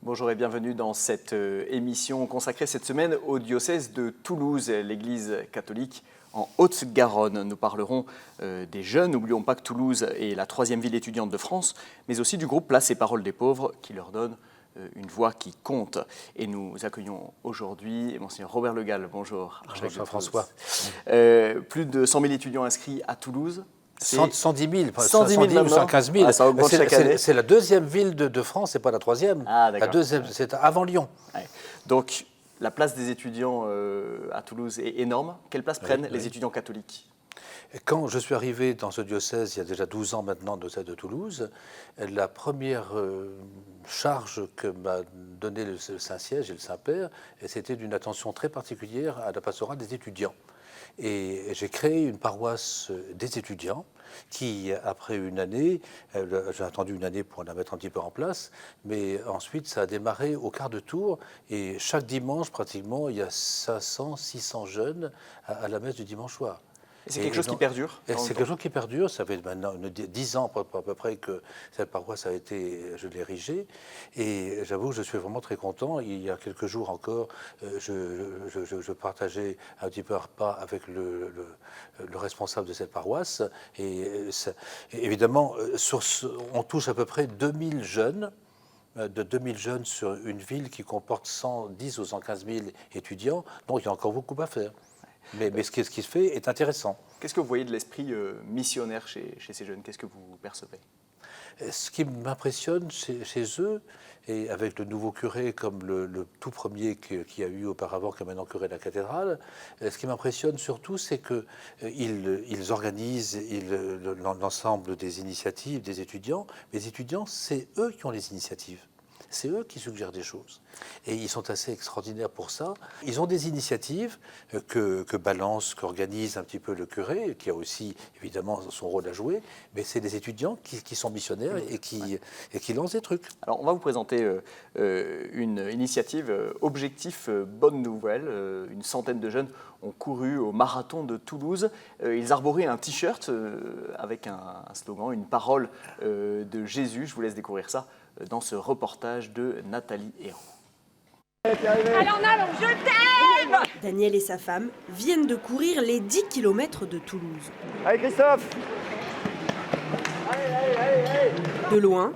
Bonjour et bienvenue dans cette émission consacrée cette semaine au diocèse de Toulouse, l'Église catholique en Haute-Garonne. Nous parlerons des jeunes. N'oublions pas que Toulouse est la 3e ville étudiante de France, mais aussi du groupe Place et Parole des Pauvres qui leur donne une voix qui compte. Et nous accueillons aujourd'hui Monseigneur Robert Le Gall. Bonjour. Bonjour François. Plus de 100 000 étudiants inscrits à Toulouse. 110 000, 110 000 ou 115 000. Ah, ça augmente chaque année. C'est la 2e ville de France, c'est pas la 3e. Ah, d'accord. La 2e, c'est avant Lyon. Ouais. Donc, la place des étudiants à Toulouse est énorme. Quelle place prennent les étudiants catholiques ? Quand je suis arrivé dans ce diocèse, il y a déjà 12 ans maintenant, le diocèse de Toulouse, la première charge que m'a donnée le Saint-Siège et le Saint-Père, c'était d'une attention très particulière à la pastorale des étudiants. Et j'ai créé une paroisse des étudiants qui, après une année, j'ai attendu une année pour la mettre un petit peu en place, mais ensuite ça a démarré au quart de tour et chaque dimanche, pratiquement, il y a 500, 600 jeunes à la messe du dimanche soir. Et c'est quelque chose qui perdure ? C'est quelque chose qui perdure. Ça fait maintenant 10 ans à peu près que cette paroisse a été, je l'ai érigée. Et j'avoue que je suis vraiment très content. Il y a quelques jours encore, je partageais un petit peu un repas avec le responsable de cette paroisse. Et évidemment, on touche à peu près 2000 jeunes. De 2000 jeunes sur une ville qui comporte 110 ou 115 000 étudiants. Donc il y a encore beaucoup à faire. Mais ce qui se fait est intéressant. Qu'est-ce que vous voyez de l'esprit missionnaire chez ces jeunes ? Qu'est-ce que vous percevez ? Ce qui m'impressionne chez eux, et avec le nouveau curé comme le tout premier qui a eu auparavant, qui est maintenant curé de la cathédrale, ce qui m'impressionne surtout, c'est qu'ils organisent l'ensemble des initiatives des étudiants. Les étudiants, c'est eux qui ont les initiatives. C'est eux qui suggèrent des choses. Et ils sont assez extraordinaires pour ça. Ils ont des initiatives que balance, qu'organise un petit peu le curé, qui a aussi évidemment son rôle à jouer, mais c'est des étudiants qui sont missionnaires et qui lancent des trucs. Alors on va vous présenter une initiative Objectif Bonne Nouvelle. Une centaine de jeunes ont couru au marathon de Toulouse. Ils arboraient un t-shirt avec un slogan, une parole de Jésus. Je vous laisse découvrir ça dans ce reportage de Nathalie Hérault. Alors, je t'aime! Daniel et sa femme viennent de courir les 10 km de Toulouse. Allez Christophe! De loin,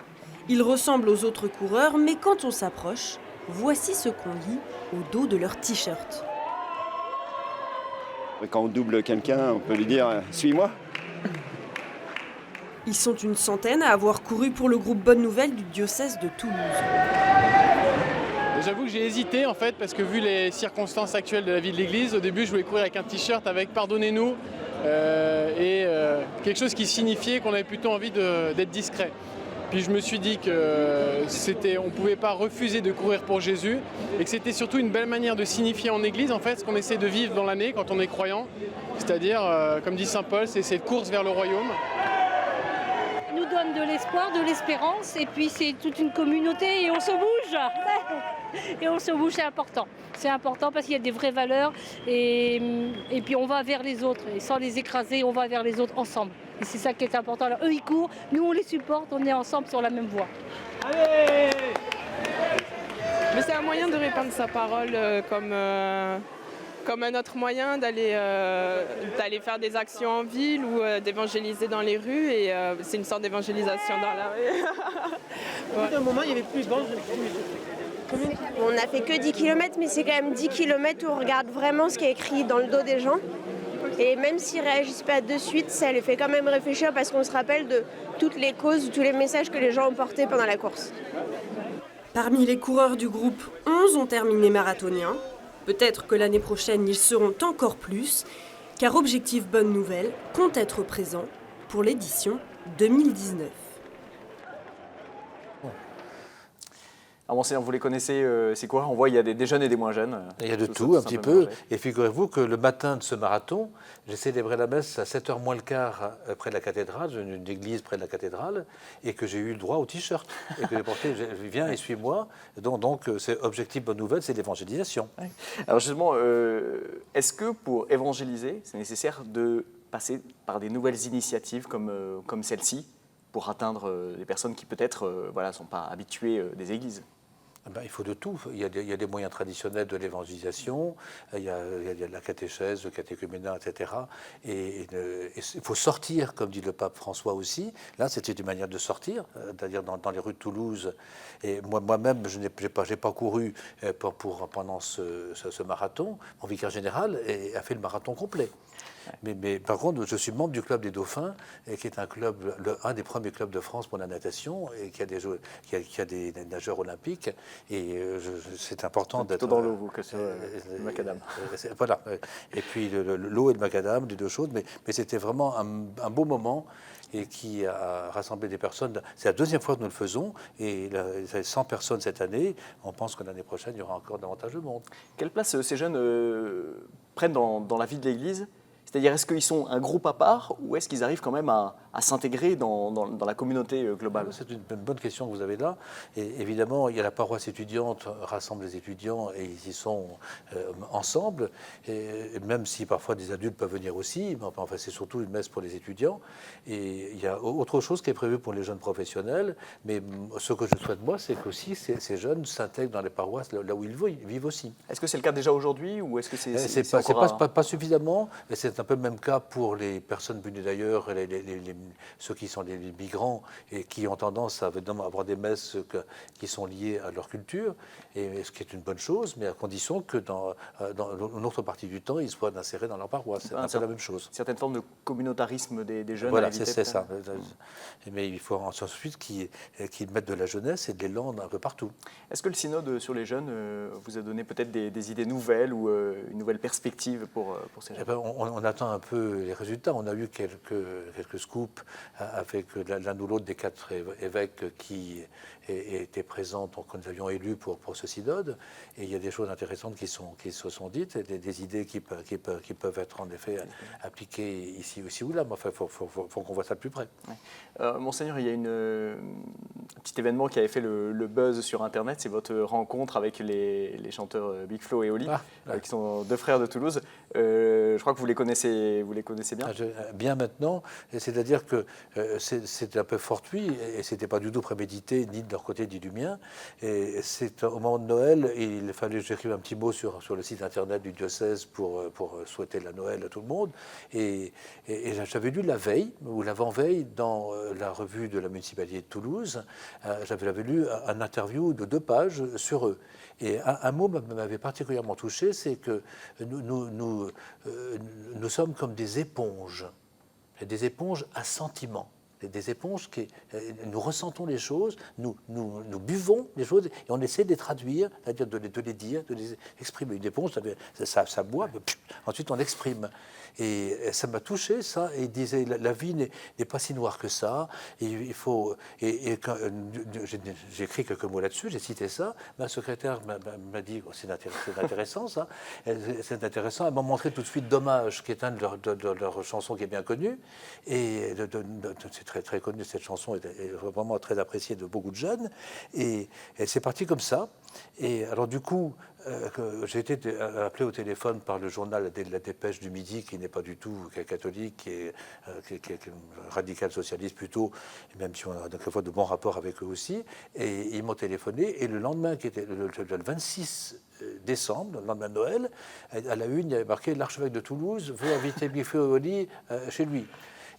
ils ressemblent aux autres coureurs, mais quand on s'approche, voici ce qu'on lit au dos de leur t-shirt. Quand on double quelqu'un, on peut lui dire « Suis-moi ». Ils sont une centaine à avoir couru pour le groupe Bonne Nouvelle du diocèse de Toulouse. J'avoue que j'ai hésité en fait parce que vu les circonstances actuelles de la vie de l'église, au début je voulais courir avec un t-shirt avec « Pardonnez-nous » et quelque chose qui signifiait qu'on avait plutôt envie d'être discret. Puis je me suis dit qu'on ne pouvait pas refuser de courir pour Jésus et que c'était surtout une belle manière de signifier en église en fait ce qu'on essaie de vivre dans l'année quand on est croyant. C'est-à-dire, comme dit saint Paul, c'est cette course vers le royaume. Nous donne de l'espoir, de l'espérance, et puis c'est toute une communauté et on se bouge. Et on se bouge, c'est important. C'est important parce qu'il y a des vraies valeurs et puis on va vers les autres. Et sans les écraser, on va vers les autres ensemble. Et c'est ça qui est important. Alors eux, ils courent, nous on les supporte, on est ensemble sur la même voie. Allez! Mais c'est un moyen de répandre sa parole comme un autre moyen d'aller faire des actions en ville ou d'évangéliser dans les rues. Et c'est une sorte d'évangélisation dans la rue. Ouais. À un moment, il y avait plus de bandes. On n'a fait que 10 km, mais c'est quand même 10 km où on regarde vraiment ce qui est écrit dans le dos des gens. Et même s'ils ne réagissent pas de suite, ça les fait quand même réfléchir parce qu'on se rappelle de toutes les causes, tous les messages que les gens ont portés pendant la course. Parmi les coureurs du groupe, 11 ont terminé marathoniens. Peut-être que l'année prochaine, ils seront encore plus, car Objectif Bonne Nouvelle compte être présent pour l'édition 2019. Alors Monseigneur, vous les connaissez, ces coureurs ? On voit il y a des jeunes et des moins jeunes. Il y a de tout, un petit peu. Et figurez-vous que le matin de ce marathon, j'ai célébré la messe à 7h moins le quart près de la cathédrale, une église près de la cathédrale, et que j'ai eu le droit au t-shirt. Et que j'ai porté, viens et suis-moi. Donc c'est Objectif Bonne Nouvelle, c'est l'évangélisation. Oui. Alors justement, est-ce que pour évangéliser, c'est nécessaire de passer par des nouvelles initiatives comme celle-ci pour atteindre des personnes qui peut-être ne sont pas habituées des églises ? Il faut de tout. Il y a des moyens traditionnels de l'évangélisation, il y a la catéchèse, le catéchuménat, etc. Et il faut sortir, comme dit le pape François aussi. Là, c'était une manière de sortir, c'est-à-dire dans les rues de Toulouse. Et moi-même, je n'ai pas couru pendant ce marathon. Mon vicaire général a fait le marathon complet. Mais par contre, je suis membre du Club des Dauphins, qui est un des premiers clubs de France pour la natation, et qui a des nageurs olympiques. Et c'est important d'être dans l'eau, vous, que sur le macadam. Voilà. Et puis l'eau et le macadam, les deux choses. Mais c'était vraiment un beau moment et qui a rassemblé des personnes. C'est la deuxième fois que nous le faisons. Et il y a 100 personnes cette année. On pense que l'année prochaine, il y aura encore davantage de monde. Quelle place ces jeunes prennent dans la vie de l'Église ? C'est-à-dire, est-ce qu'ils sont un groupe à part ou est-ce qu'ils arrivent quand même à s'intégrer dans la communauté globale ? C'est une bonne question que vous avez là. Et évidemment, il y a la paroisse étudiante, rassemble les étudiants et ils y sont ensemble. Et même si parfois des adultes peuvent venir aussi, mais enfin, c'est surtout une messe pour les étudiants. Et il y a autre chose qui est prévue pour les jeunes professionnels. Mais ce que je souhaite, moi, c'est qu'aussi ces jeunes s'intègrent dans les paroisses là où ils vivent aussi. Est-ce que c'est le cas déjà aujourd'hui ou est-ce que c'est pas suffisamment. C'est un peu le même cas pour les personnes venues d'ailleurs, ceux qui sont les migrants et qui ont tendance à avoir des messes qui sont liées à leur culture, et ce qui est une bonne chose, mais à condition que dans une autre partie du temps, ils soient insérés dans leur paroisse. C'est un peu la même chose. Certaines formes de communautarisme des jeunes. Voilà, c'est ça. Mais il faut ensuite qu'ils mettent de la jeunesse et de l'élan un peu partout. Est-ce que le synode sur les jeunes vous a donné peut-être des idées nouvelles ou une nouvelle perspective pour ces jeunes ? On attend un peu les résultats. On a eu quelques scoops avec l'un ou l'autre des 4 évêques qui étaient présents, donc que nous avions élus pour ce synode. Et il y a des choses intéressantes qui se sont dites, des idées qui peuvent être en effet appliquées ici ou là. Mais enfin, il faut qu'on voit ça de plus près. Ouais. Monseigneur, il y a un petit événement qui avait fait le buzz sur Internet, c'est votre rencontre avec les chanteurs Big Flo et Oli, qui sont 2 frères de Toulouse. Je crois que vous les connaissez bien. Bien maintenant, c'est-à-dire que c'était un peu fortuit et c'était pas du tout prémédité ni de leur côté ni du mien. Et c'est au moment de Noël, il fallait que j'écrive un petit mot sur le site internet du diocèse pour souhaiter la Noël à tout le monde. Et j'avais lu la veille ou l'avant-veille dans la revue de la municipalité de Toulouse, j'avais lu un interview de 2 pages sur eux. Et un mot m'avait particulièrement touché, c'est que nous sommes comme des éponges à sentiments. Des éponges nous ressentons les choses, nous buvons les choses et on essaie de les traduire, c'est-à-dire de les dire, de les exprimer. Une éponge, ça boit, mais ensuite on l'exprime. Et ça m'a touché, ça, et il disait, la vie n'est pas si noire que ça, et il faut... Et quand j'ai écrit quelques mots là-dessus, j'ai cité ça, ma secrétaire m'a dit, oh, c'est intéressant ça, c'est intéressant, elle m'a montré tout de suite Dommage, qui est un de leurs chansons qui est bien connu, et c'est très connu, cette chanson est vraiment très appréciée de beaucoup de jeunes, et c'est parti comme ça. Et alors du coup, j'ai été appelé au téléphone par le journal La Dépêche du Midi, qui n'est pas du tout catholique, qui est radical socialiste plutôt, même si on a quelquefois de bons rapports avec eux aussi. Et ils m'ont téléphoné, et le lendemain, qui était le 26 décembre, le lendemain de Noël, à la une, il y avait marqué « L'archevêque de Toulouse veut inviter Big Flo et Oli chez lui ».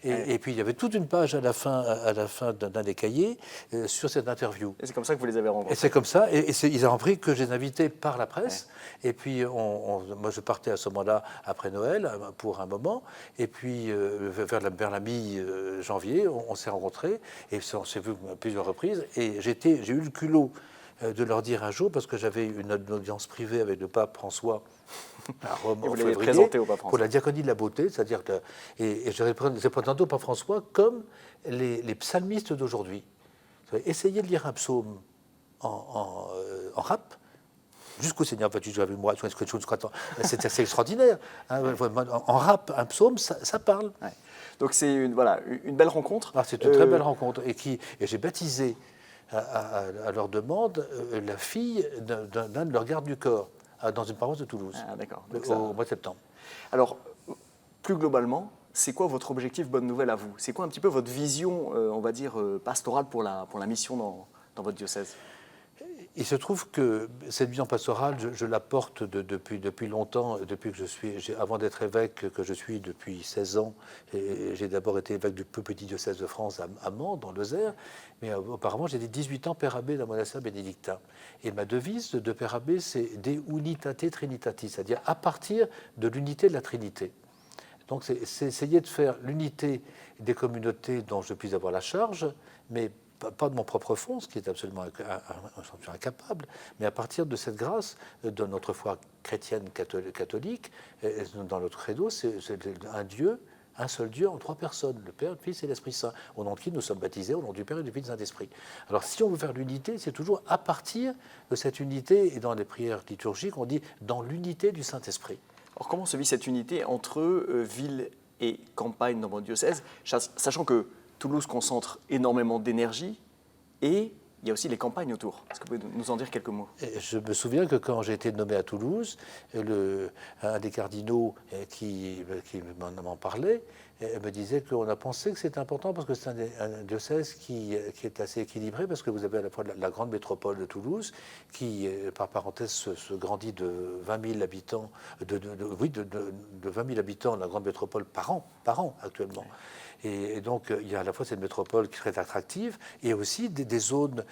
Et puis il y avait toute une page à la fin d'un des cahiers sur cette interview. Et c'est comme ça que vous les avez rencontrés. Et c'est comme ça. Et ils ont appris que j'ai invité par la presse. Ouais. Et puis moi je partais à ce moment-là après Noël pour un moment. Et puis vers la mi-janvier, on s'est rencontrés et on s'est vu à plusieurs reprises. Et j'ai eu le culot de leur dire un jour, parce que j'avais une audience privée avec le pape François à Rome en février, présenté au pape François. Pour la diaconie de la beauté, c'est-à-dire que et je les présenté au pape François comme les psalmistes d'aujourd'hui. Essayez de lire un psaume en rap. Jusqu'au Seigneur, vas-tu avec moi, c'est extraordinaire. En rap, un psaume, ça parle. Ouais. Donc c'est une belle rencontre. C'est une très belle rencontre. Et j'ai baptisé à leur demande la fille d'un de leurs gardes du corps dans une paroisse de Toulouse, au mois de septembre. Alors, plus globalement, c'est quoi votre objectif Bonne Nouvelle à vous? C'est quoi un petit peu votre vision, on va dire, pastorale pour la mission dans votre diocèse? Il se trouve que cette vision pastorale, je la porte depuis longtemps, avant d'être évêque, que je suis depuis 16 ans. J'ai d'abord été évêque du plus petit diocèse de France à Mans, dans l'Osaire, mais auparavant j'ai été 18 ans père abbé d'un monastère bénédictin. Et ma devise de père abbé, c'est De unitate trinitatis, c'est-à-dire à partir de l'unité de la Trinité. Donc c'est essayer de faire l'unité des communautés dont je puisse avoir la charge, mais pas de mon propre fonds, ce qui est absolument incapable, mais à partir de cette grâce de notre foi chrétienne catholique, dans notre credo, c'est un Dieu, un seul Dieu en trois personnes, le Père, le Fils et l'Esprit Saint, au nom de qui nous sommes baptisés, au nom du Père et du Fils et du Saint-Esprit. Alors si on veut faire l'unité, c'est toujours à partir de cette unité, et dans les prières liturgiques, on dit dans l'unité du Saint-Esprit. Alors comment se vit cette unité entre ville et campagne dans votre diocèse, sachant que Toulouse concentre énormément d'énergie et il y a aussi les campagnes autour. Est-ce que vous pouvez nous en dire quelques mots? Je me souviens que quand j'ai été nommé à Toulouse, un des cardinaux qui m'en parlait me disait qu'on a pensé que c'était important parce que c'est un diocèse qui est assez équilibré, parce que vous avez à la fois la grande métropole de Toulouse qui, par parenthèse, se grandit de 20 000 habitants, de 20 000 habitants, la grande métropole par an actuellement. Et donc, il y a à la fois cette métropole qui est très attractive et aussi des zones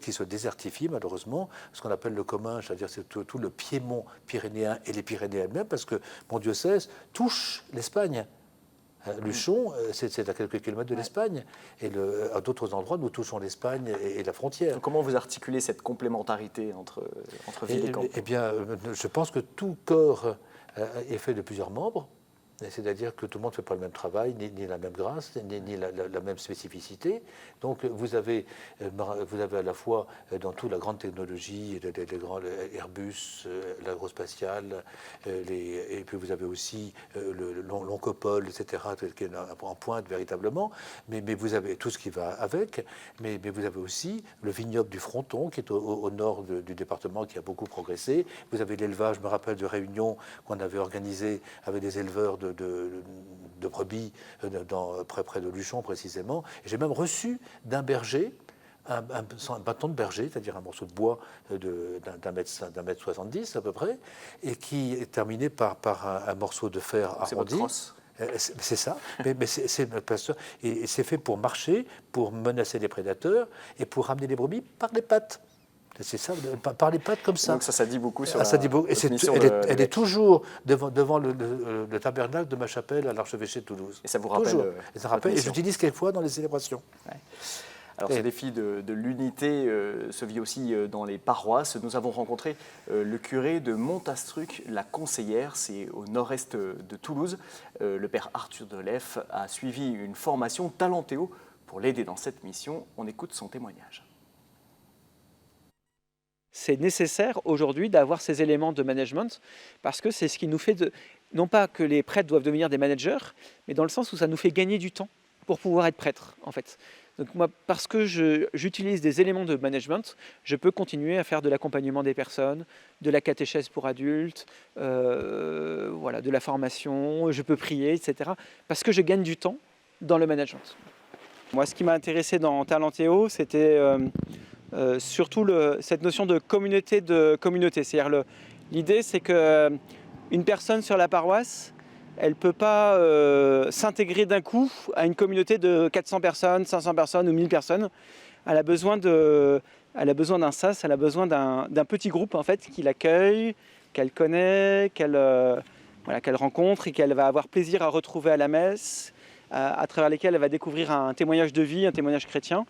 qui se désertifient, malheureusement, ce qu'on appelle le commun, c'est-à-dire c'est tout le Piémont pyrénéen et les Pyrénées elles-mêmes, parce que mon diocèse touche l'Espagne. Luchon, c'est à quelques kilomètres de l'Espagne. Et à d'autres endroits, nous touchons l'Espagne et la frontière. Donc comment vous articulez cette complémentarité entre ville et campagne? Eh bien, je pense que tout corps est fait de plusieurs membres. C'est-à-dire que tout le monde ne fait pas le même travail, ni la même grâce, ni la même spécificité. Donc vous avez à la fois dans toute la grande technologie, les grands Airbus, l'aérospatiale, et puis vous avez aussi l'oncopole, etc., qui est en pointe véritablement, mais vous avez tout ce qui va avec, mais vous avez aussi le vignoble du Fronton, qui est au nord du département, qui a beaucoup progressé. Vous avez l'élevage, je me rappelle de réunions qu'on avait organisées avec des éleveurs de brebis près de Luchon précisément. J'ai même reçu d'un berger un bâton de berger, c'est-à-dire un morceau de bois d'un mètre 70 à peu près, et qui est terminé par un morceau de fer arrondi. C'est ça, mais c'est notre pasteur. Et c'est fait pour marcher, pour menacer les prédateurs et pour ramener les brebis par les pattes. C'est ça, par les pattes comme ça. Donc ça dit beaucoup sur elle est toujours devant le tabernacle de ma chapelle à l'archevêché de Toulouse. Et ça vous rappelle et ça rappelle, et j'utilise quelquefois dans les célébrations. Ouais. Alors ce défi de l'unité se vit aussi dans les paroisses. Nous avons rencontré le curé de Montastruc, la Conseillère, c'est au nord-est de Toulouse. Le père Arthur Delef a suivi une formation Talentéo pour l'aider dans cette mission. On écoute son témoignage. C'est nécessaire aujourd'hui d'avoir ces éléments de management parce que c'est ce qui nous fait, non pas que les prêtres doivent devenir des managers, mais dans le sens où ça nous fait gagner du temps pour pouvoir être prêtre en fait. Donc moi, parce que j'utilise des éléments de management, je peux continuer à faire de l'accompagnement des personnes, de la catéchèse pour adultes, voilà, de la formation, je peux prier, etc. Parce que je gagne du temps dans le management. Moi, ce qui m'a intéressé dans Talentéo, c'était surtout cette notion de communauté C'est-à-dire l'idée, c'est qu'une personne sur la paroisse, elle ne peut pas s'intégrer d'un coup à une communauté de 400 personnes, 500 personnes ou 1000 personnes. Elle a besoin d'un sas, elle a besoin d'un petit groupe en fait, qui l'accueille, qu'elle connaît, qu'elle rencontre et qu'elle va avoir plaisir à retrouver à la messe, à travers lesquels elle va découvrir un témoignage de vie, un témoignage chrétien.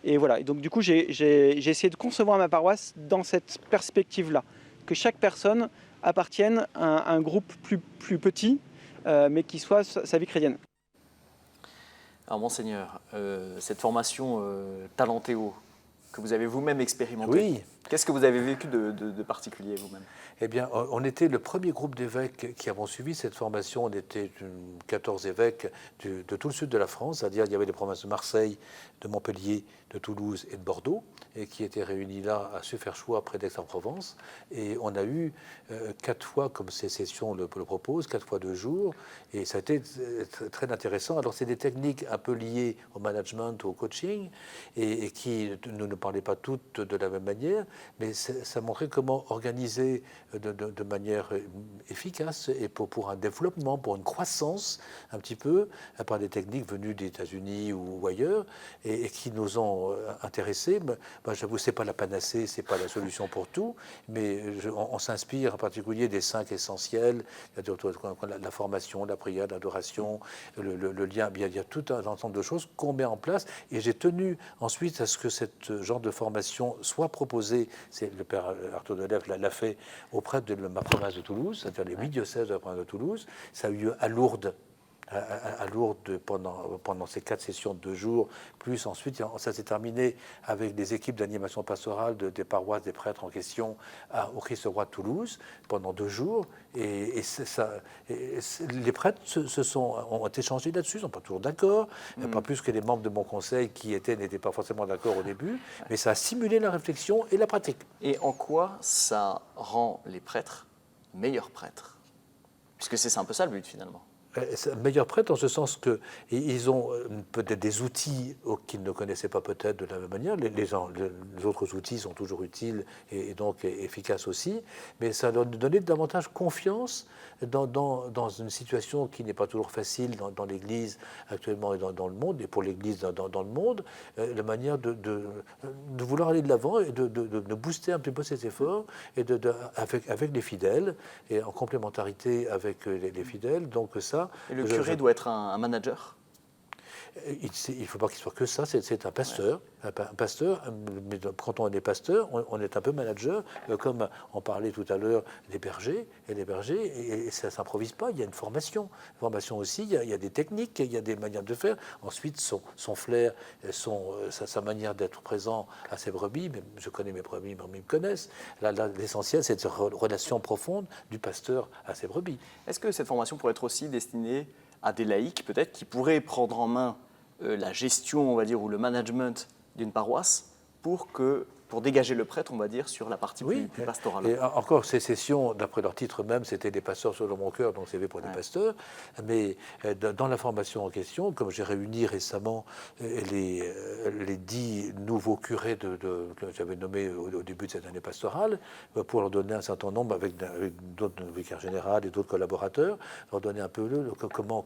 Et voilà. Et donc du coup, j'ai essayé de concevoir ma paroisse dans cette perspective-là, que chaque personne appartienne à un groupe plus petit, mais qui soit sa vie chrétienne. Alors Monseigneur, cette formation Talentéo que vous avez vous-même expérimentée, oui. Qu'est-ce que vous avez vécu de particulier vous-même? Eh bien, on était le premier groupe d'évêques qui avons suivi cette formation. On était 14 évêques de tout le sud de la France, c'est-à-dire il y avait des provinces de Marseille, de Montpellier, de Toulouse et de Bordeaux, et qui étaient réunis là à Sufferchois, près d'Aix-en-Provence. Et on a eu 4 fois, comme ces sessions le proposent, 4 fois 2 jours, et ça a été très intéressant. Alors c'est des techniques un peu liées au management, au coaching, et qui nous parlaient pas toutes de la même manière, mais ça montrait comment organiser de manière efficace et pour un développement, pour une croissance un petit peu, par des techniques venues des États-Unis ou ailleurs, et qui nous ont intéressés. J'avoue, c'est pas la panacée, c'est pas la solution pour tout, mais on s'inspire en particulier des 5 essentiels, la formation, la prière, l'adoration, le lien. Il y a tout un ensemble de choses qu'on met en place, et j'ai tenu ensuite à ce que ce genre de formation soit proposée. C'est le père Arthur Delève l'a fait auprès de ma province de Toulouse, c'est-à-dire les 8 diocèses de la province de Toulouse. Ça a eu lieu à Lourdes. À Lourdes pendant ces 4 sessions de 2 jours, plus ensuite ça s'est terminé avec des équipes d'animation pastorale des paroisses, des prêtres en question au Christ-Roi de Toulouse pendant 2 jours, et les prêtres ont échangé là-dessus, ils ne sont pas toujours d'accord, pas plus que les membres de mon conseil qui n'étaient pas forcément d'accord au début, mais ça a simulé la réflexion et la pratique. Et en quoi ça rend les prêtres meilleurs prêtres? Puisque c'est un peu ça le but finalement. Meilleurs prêtres en ce sens qu'ils ont peut-être des outils qu'ils ne connaissaient pas peut-être de la même manière. Les autres outils sont toujours utiles et donc efficaces aussi, mais ça leur donnait davantage confiance dans une situation qui n'est pas toujours facile dans l'Église actuellement et dans le monde, et pour l'Église dans le monde, la manière de vouloir aller de l'avant et de booster un petit peu ses efforts et avec les fidèles et en complémentarité avec les fidèles. Donc ça. Et le curé doit être un manager? Il ne faut pas qu'il soit que ça, c'est un pasteur. Un pasteur, mais quand on est pasteur, on est un peu manager, comme on parlait tout à l'heure des bergers, et ça ne s'improvise pas, il y a une formation. Formation aussi, il y a des techniques, il y a des manières de faire. Ensuite, son flair, sa manière d'être présent à ses brebis, mais je connais mes brebis, mes brebis me connaissent. L'essentiel, c'est cette relation profonde du pasteur à ses brebis. Est-ce que cette formation pourrait être aussi destinée à des laïcs, peut-être, qui pourraient prendre en main la gestion, on va dire, ou le management d'une paroisse pour dégager le prêtre, on va dire, sur la partie plus pastorale? Et encore, ces sessions, d'après leur titre même, c'était des pasteurs selon mon cœur, donc c'est fait pour des pasteurs. Mais dans la formation en question, comme j'ai réuni récemment les 10 nouveaux curés que j'avais nommés au début de cette année pastorale, pour leur donner un certain nombre, avec d'autres vicaires généraux et d'autres collaborateurs, leur donner un peu comment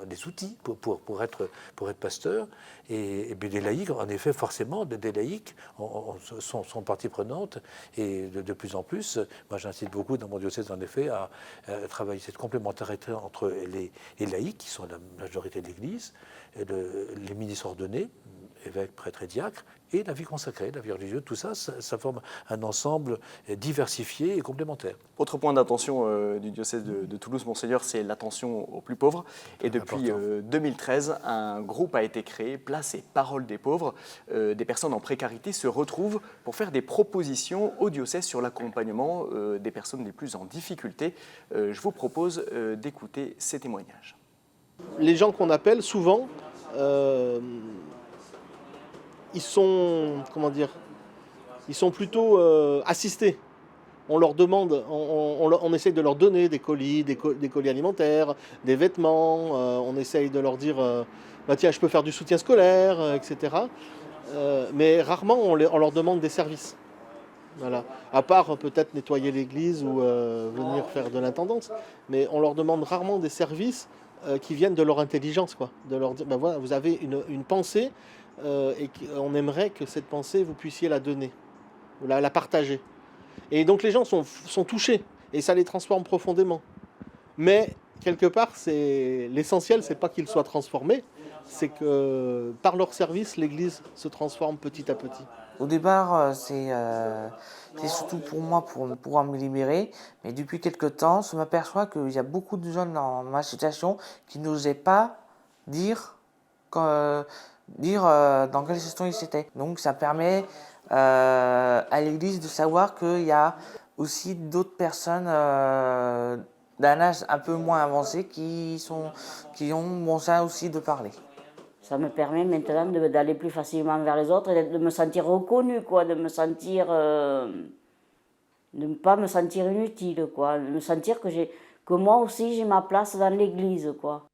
des outils pour être pasteur. Et bien des laïcs, en effet, forcément, des laïcs sont partie prenante, et de plus en plus, moi j'incite beaucoup dans mon diocèse en effet à travailler cette complémentarité entre les laïcs, qui sont la majorité de l'Église, les ministres ordonnés, évêques, prêtres et diacres, et la vie consacrée, la vie religieuse, tout ça, ça forme un ensemble diversifié et complémentaire. Autre point d'attention du diocèse de Toulouse, Monseigneur, c'est l'attention aux plus pauvres. Et depuis 2013, un groupe a été créé, Place et Parole des pauvres. Des personnes en précarité se retrouvent pour faire des propositions au diocèse sur l'accompagnement des personnes les plus en difficulté. Je vous propose d'écouter ces témoignages. Les gens qu'on appelle souvent, ils sont plutôt assistés. On leur demande, on essaye de leur donner des colis alimentaires, des vêtements, on essaye de leur dire tiens, je peux faire du soutien scolaire, etc. Mais rarement on leur demande des services. Voilà. À part peut-être nettoyer l'église ou venir faire de l'intendance, mais on leur demande rarement des services qui viennent de leur intelligence, quoi. De leur dire voilà, vous avez une pensée et on aimerait que cette pensée vous puissiez la donner, la partager. Et donc les gens sont touchés et ça les transforme profondément. Mais quelque part, l'essentiel, c'est pas qu'ils soient transformés, c'est que par leur service, l'Église se transforme petit à petit. Au départ, c'est surtout pour moi, pour pouvoir me libérer. Mais depuis quelque temps, je m'aperçois qu'il y a beaucoup de jeunes dans ma situation qui n'osaient pas dire dans quelle situation ils étaient. Donc ça permet à l'Église de savoir qu'il y a aussi d'autres personnes d'un âge un peu moins avancé qui ont ça aussi de parler. Ça me permet maintenant d'aller plus facilement vers les autres et de me sentir reconnue, quoi, de me sentir, de ne pas me sentir inutile, quoi, de me sentir que moi aussi j'ai ma place dans l'Église, quoi.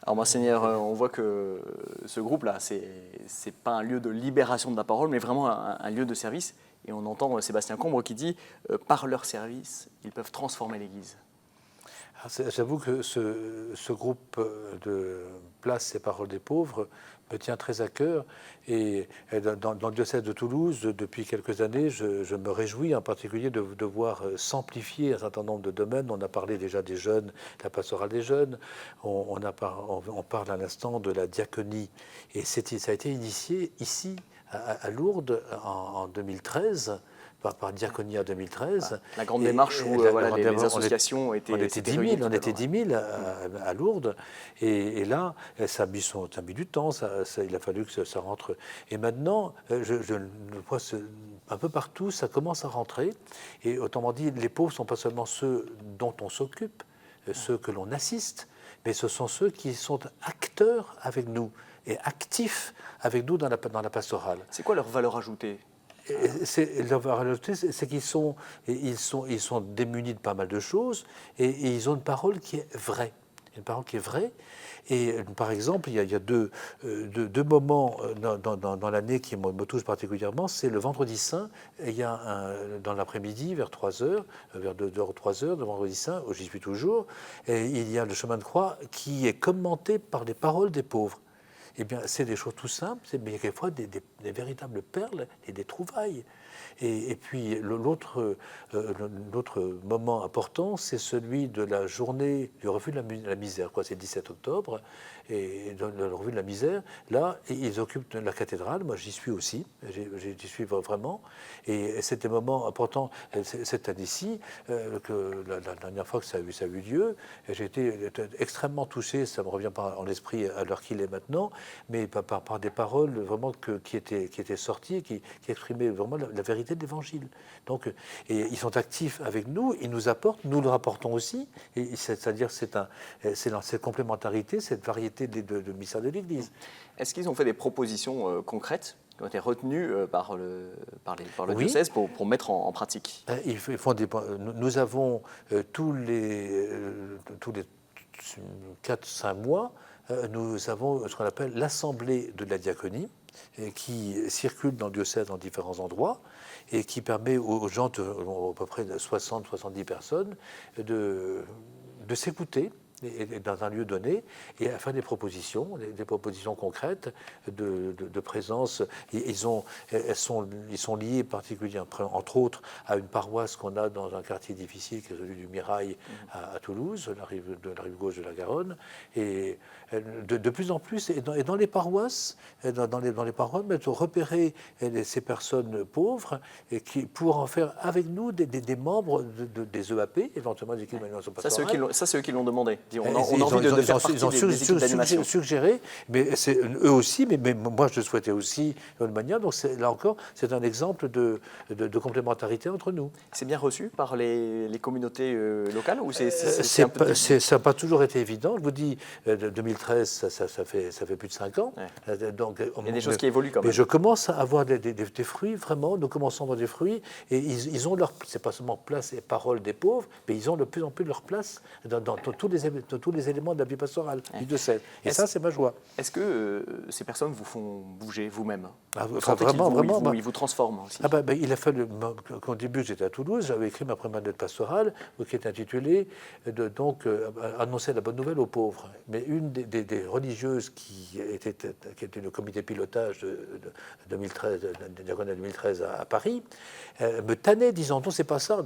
Alors Monseigneur, on voit que ce groupe-là, c'est pas un lieu de libération de la parole, mais vraiment un lieu de service. Et on entend Sébastien Combre qui dit par leur service, ils peuvent transformer l'Église. J'avoue que ce groupe de Place et Paroles des pauvres me tient très à cœur. Et dans le diocèse de Toulouse, depuis quelques années, je me réjouis en particulier de voir s'amplifier un certain nombre de domaines. On a parlé déjà des jeunes, de la pastorale des jeunes. On parle à l'instant de la diaconie. Et ça a été initié ici, à Lourdes, en 2013. Par Diaconia 2013. La grande démarche où les associations ont été... On était 10 000 à Lourdes. Et là, ça a mis du temps, il a fallu que ça rentre. Et maintenant, je vois un peu partout, ça commence à rentrer. Et autrement dit, les pauvres ne sont pas seulement ceux dont on s'occupe, ceux que l'on assiste, mais ce sont ceux qui sont acteurs avec nous et actifs avec nous dans la pastorale. C'est quoi leur valeur ajoutée ? Leur valeur ajoutée, c'est qu'ils sont démunis de pas mal de choses et ils ont une parole qui est vraie. Une parole qui est vraie. Et par exemple, il y a deux moments dans l'année qui me touchent particulièrement. C'est le vendredi saint. Il y a dans l'après-midi, vers 3h, vers 2h, 3h, le vendredi saint, où j'y suis toujours, et il y a le chemin de croix qui est commenté par les paroles des pauvres. Eh bien, c'est des choses tout simples, mais quelquefois des véritables perles et des trouvailles. Et puis l'autre moment important, c'est celui de la journée du refus de la misère. C'est le 17 octobre, et dans le refus de la misère, là, ils occupent la cathédrale. Moi, j'y suis aussi, j'y suis vraiment. Et c'était un moment important cette année-ci, que la dernière fois que ça a eu lieu, j'ai été extrêmement touché, ça ne me revient pas en l'esprit à l'heure qu'il est maintenant, mais par des paroles vraiment qui étaient sorties, qui exprimaient vraiment la vérité de l'Évangile. Donc, et ils sont actifs avec nous, ils nous apportent, nous leur apportons aussi, c'est-à-dire c'est cette complémentarité, cette variété de mystères de l'Église. Est-ce qu'ils ont fait des propositions concrètes qui ont été retenues par le diocèse pour mettre en pratique? Nous avons tous les 4-5 mois, nous avons ce qu'on appelle l'Assemblée de la diaconie, qui circule dans le diocèse dans différents endroits et qui permet aux gens, à peu près 60-70 personnes, de s'écouter dans un lieu donné et à faire des propositions concrètes de présence. Ils sont liés particulièrement, entre autres, à une paroisse qu'on a dans un quartier difficile qui est celui du Mirail à Toulouse, la rive gauche de la Garonne. Et de plus en plus, et dans les paroisses, repérer ces personnes pauvres pour en faire avec nous des membres des EAP, éventuellement des équipes d'animation pastorale. Ça, c'est eux qui l'ont demandé. On a envie de faire partie des équipes d'animation. Suggéré, mais c'est eux aussi, mais moi je le souhaitais aussi de manière. Donc là encore, c'est un exemple de complémentarité entre nous. C'est bien reçu par les communautés locales ou ça n'a pas toujours été évident. Je vous dis, 2013, ça fait plus de 5 ans. Ouais. Donc, il y a des choses qui évoluent quand même. Mais je commence à avoir des fruits, vraiment. Nous commençons à avoir des fruits. Et ils ont leur, c'est pas seulement place et parole des pauvres, mais ils ont de plus en plus leur place dans tous les éléments de la vie pastorale du diocèse. Et ça, c'est ma joie. Est-ce que ces personnes vous font bouger vous-même? Vraiment. Ils vous transforment aussi. Il a fallu, au début, j'étais à Toulouse, j'avais écrit ma première lettre pastorale, qui est intitulée Annoncer la bonne nouvelle aux pauvres. Mais une des religieuses qui était le comité pilotage de 2013, de Diaconia 2013 à Paris, me tannait, disant non, c'est pas ça.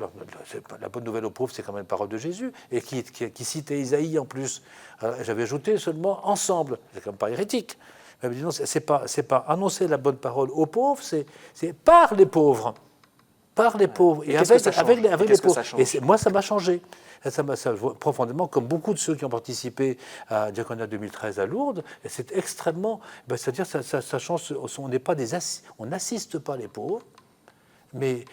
La bonne nouvelle aux pauvres, c'est quand même la parole de Jésus, et qui citait Isaïe en plus. J'avais ajouté seulement ensemble, c'est quand même pas hérétique. Mais non, c'est pas annoncer la bonne parole aux pauvres, c'est par les pauvres. Par les pauvres. Et avec les pauvres. Et moi, ça m'a changé. Ça profondément, comme beaucoup de ceux qui ont participé à Diaconia 2013 à Lourdes, c'est extrêmement. C'est-à-dire, ça change. On n'assiste pas les pauvres. Mais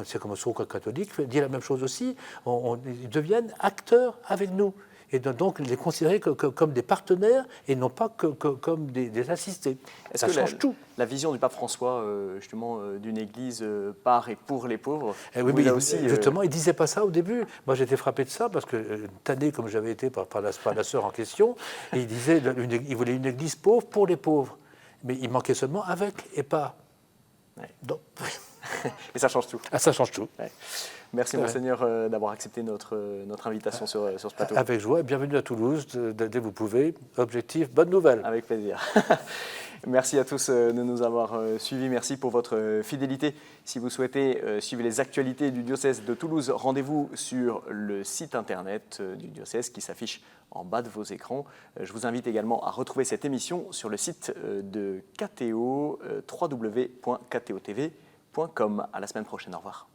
c'est comme le Secours catholique dit la même chose aussi. Ils deviennent acteurs avec nous. et donc les considérer comme des partenaires et non pas comme des assistés. Est-ce Ça que change tout. La vision du pape François, justement, d'une Église par et pour les pauvres, oui, mais aussi, justement, il ne disait pas ça au début. Moi, j'étais frappé de ça parce que, tanné comme j'avais été par la sœur en question, et il disait qu'il voulait une Église pauvre pour les pauvres. Mais il manquait seulement avec et pas. Ouais. Donc, et ça change tout. Ah, ça change tout. Ouais. Merci, Monseigneur, d'avoir accepté notre invitation sur ce plateau. Avec joie, bienvenue à Toulouse, dès que vous pouvez. Objectif, bonne nouvelle. Avec plaisir. Merci à tous de nous avoir suivis. Merci pour votre fidélité. Si vous souhaitez suivre les actualités du diocèse de Toulouse, rendez-vous sur le site internet du diocèse qui s'affiche en bas de vos écrans. Je vous invite également à retrouver cette émission sur le site de KTO, www.ktotv.com. À la semaine prochaine. Au revoir.